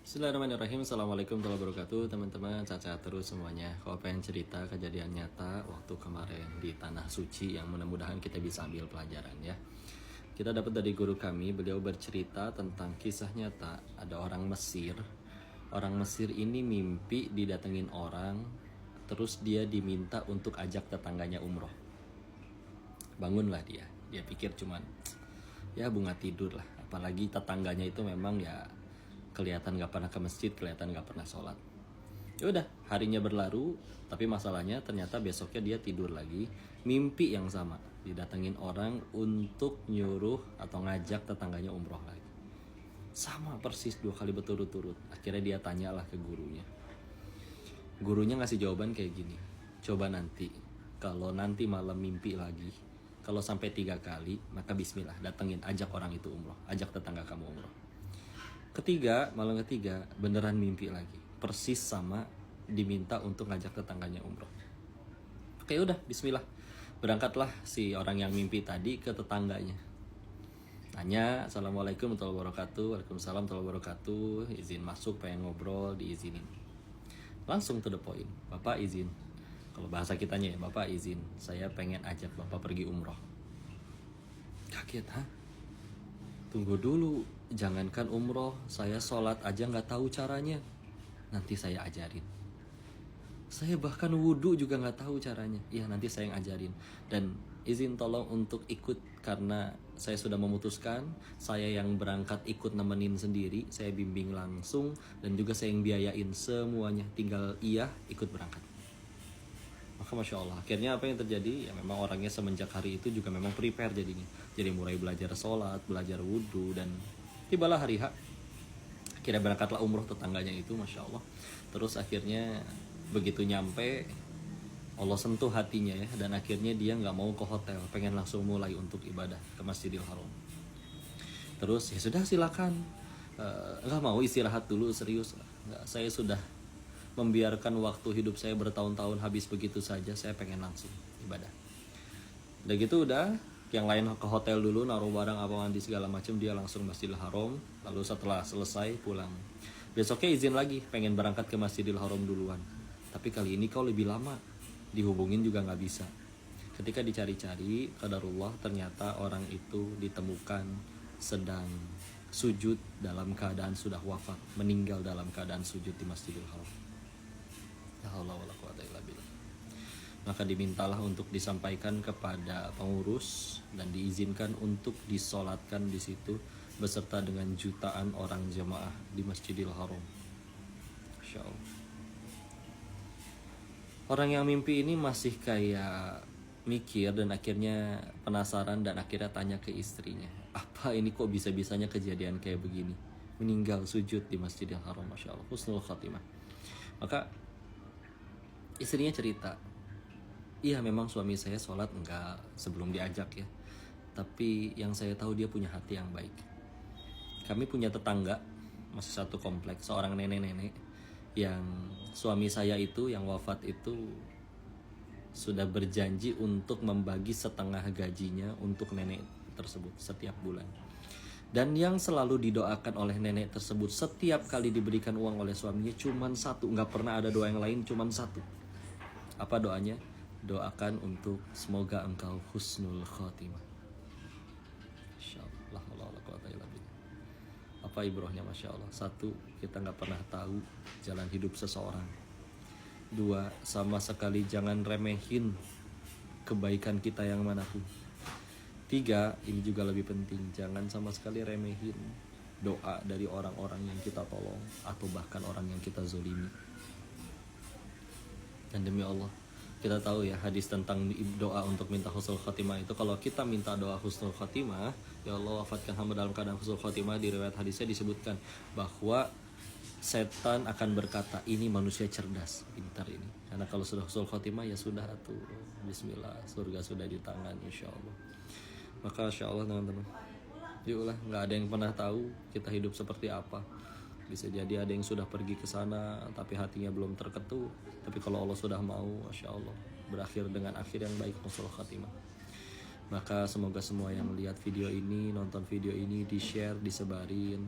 Bismillahirrahmanirrahim. Assalamualaikum warahmatullahi wabarakatuh. Teman-teman, sehat-sehat terus semuanya. Kalau pengen cerita kejadian nyata waktu kemarin di Tanah Suci yang mudah-mudahan kita bisa ambil pelajaran ya. Kita dapat dari guru kami, beliau bercerita tentang kisah nyata. Ada orang Mesir. Orang Mesir ini mimpi didatengin orang, terus dia diminta untuk ajak tetangganya umroh. Bangunlah dia. Dia pikir cuman ya bunga tidur lah. Apalagi tetangganya itu memang ya kelihatan gak pernah ke masjid, kelihatan gak pernah sholat. Ya udah, harinya berlalu, tapi masalahnya ternyata besoknya dia tidur lagi, mimpi yang sama, didatengin orang untuk nyuruh atau ngajak tetangganya umroh lagi. Sama persis 2 kali berturut-turut. Akhirnya dia tanyalah ke gurunya. Gurunya ngasih jawaban kayak gini. Coba nanti, kalau nanti malam mimpi lagi, kalau sampai 3 kali, maka bismillah, datengin, ajak orang itu umroh, ajak tetangga kamu umroh. Malam ketiga beneran mimpi lagi, persis sama diminta untuk ngajak tetangganya umroh. Oke udah, bismillah, berangkatlah si orang yang mimpi tadi ke tetangganya. Tanya, assalamualaikum warahmatullahi wabarakatuh. Waalaikumsalam warahmatullahi wabarakatuh. Izin masuk, pengen ngobrol, diizinin. Langsung to the point, bapak izin. Kalau bahasa kitanya ya, bapak izin, saya pengen ajak bapak pergi umroh. Kaget, hah? Tunggu dulu, jangankan umroh, saya sholat aja nggak tahu caranya. Nanti saya ajarin. Saya bahkan wudhu juga nggak tahu caranya. Iya, nanti saya yang ajarin. Dan izin tolong untuk ikut karena saya sudah memutuskan. Saya yang berangkat ikut nemenin sendiri. Saya bimbing langsung dan juga saya yang biayain semuanya. Tinggal iya ikut berangkat. Maka Masya Allah, akhirnya apa yang terjadi? Ya memang orangnya semenjak hari itu juga memang prepare jadinya. Jadi mulai belajar sholat, belajar wudhu, dan tibalah hari H. Akhirnya berangkatlah umroh tetangganya itu, Masya Allah. Terus akhirnya begitu nyampe, Allah sentuh hatinya ya. Dan akhirnya dia gak mau ke hotel, pengen langsung mulai untuk ibadah ke Masjidil Haram. Terus ya sudah silakan, nggak mau istirahat dulu, serius. Nggak, saya sudah membiarkan waktu hidup saya bertahun-tahun habis begitu saja, saya pengen langsung ibadah. Udah gitu udah, yang lain ke hotel dulu, naruh barang apa mandi segala macam, dia langsung Masjidil Haram. Lalu setelah selesai pulang. Besoknya izin lagi, pengen berangkat ke Masjidil Haram duluan. Tapi kali ini kau lebih lama, dihubungin juga nggak bisa. Ketika dicari-cari, qadarullah ternyata orang itu ditemukan sedang sujud dalam keadaan sudah wafat, meninggal dalam keadaan sujud di Masjidil Haram. Ya Allah wala quwata illa billah. Maka dimintalah untuk disampaikan kepada pengurus dan diizinkan untuk disolatkan di situ beserta dengan jutaan orang jemaah di Masjidil Haram. Masya Allah. Orang yang mimpi ini masih kayak mikir dan akhirnya penasaran dan akhirnya tanya ke istrinya, apa ini kok bisa-bisanya kejadian kayak begini, meninggal sujud di Masjidil Haram. Masya Allah, husnul khatimah. Maka istrinya cerita, iya memang suami saya sholat enggak sebelum diajak ya, tapi yang saya tahu dia punya hati yang baik. Kami punya tetangga masih satu kompleks, seorang nenek-nenek yang suami saya itu yang wafat itu sudah berjanji untuk membagi setengah gajinya untuk nenek tersebut setiap bulan. Dan yang selalu didoakan oleh nenek tersebut setiap kali diberikan uang oleh suaminya cuman satu, nggak pernah ada doa yang lain, cuman satu. Apa doanya? Doakan untuk semoga engkau husnul khotimah. Insyaallah. Apa ibrohnya? Masya Allah. 1, kita nggak pernah tahu jalan hidup seseorang. 2, sama sekali jangan remehin kebaikan kita yang manapun. 3, ini juga lebih penting, jangan sama sekali remehin doa dari orang-orang yang kita tolong atau bahkan orang yang kita zolimi. Dan demi Allah, kita tahu ya hadis tentang doa untuk minta husnul khotimah itu, kalau kita minta doa husnul khotimah, ya Allah wafatkan hamba dalam keadaan husnul khotimah, di riwayat hadisnya disebutkan bahwa setan akan berkata, ini manusia cerdas, pintar ini. Karena kalau sudah husnul khotimah ya sudah tuh, bismillah, surga sudah di tangan insya Allah. Maka insya Allah teman-teman, yuklah, nggak ada yang pernah tahu kita hidup seperti apa. Bisa jadi ada yang sudah pergi ke sana tapi hatinya belum terketuk. Tapi kalau Allah sudah mau, Masya Allah, berakhir dengan akhir yang baik, husnul khatimah. Maka semoga semua yang melihat video ini, nonton video ini, di-share, disebarin.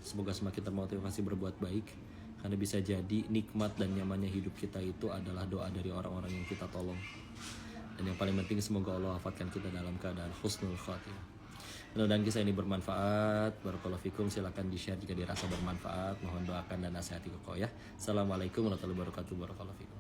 Semoga semakin termotivasi berbuat baik, karena bisa jadi nikmat dan nyamannya hidup kita itu adalah doa dari orang-orang yang kita tolong. Dan yang paling penting semoga Allah wafatkan kita dalam keadaan husnul khatimah. Mudah-mudahan kisah ini bermanfaat. Barakallahu fikum. Silakan di-share jika dirasa bermanfaat. Mohon doakan dan nasihati kokoh ya. Assalamualaikum warahmatullahi wabarakatuh. Barakallahu fikum.